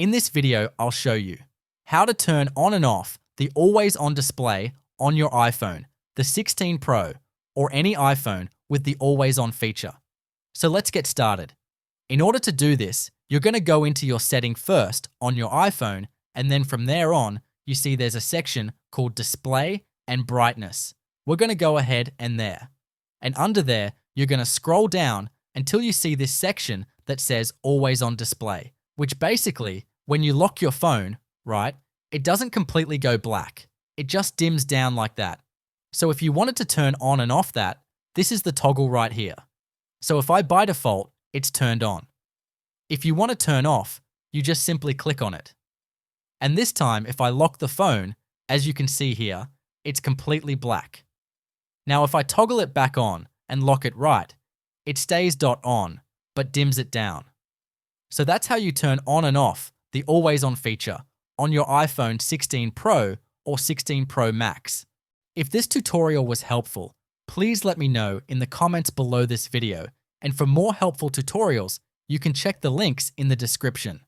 In this video, I'll show you how to turn on and off the always on display on your iPhone, the 16 Pro, or any iPhone with the always on feature. So let's get started. In order to do this, you're going to go into your setting first on your iPhone, and then from there on, you see there's a section called Display and Brightness. We're going to go ahead and there. And under there, you're going to scroll down until you see this section that says Always on Display, which basically, when you lock your phone, right, it doesn't completely go black. It just dims down like that. So if you wanted to turn on and off that, this is the toggle right here. So if I by default, it's turned on. If you want to turn off, you just simply click on it. And this time, if I lock the phone, as you can see here, it's completely black. Now if I toggle it back on and lock it right, it stays on, but dims it down. So that's how you turn on and off the always on feature on your iPhone 16 Pro or 16 Pro Max. If this tutorial was helpful, please let me know in the comments below this video, and for more helpful tutorials, you can check the links in the description.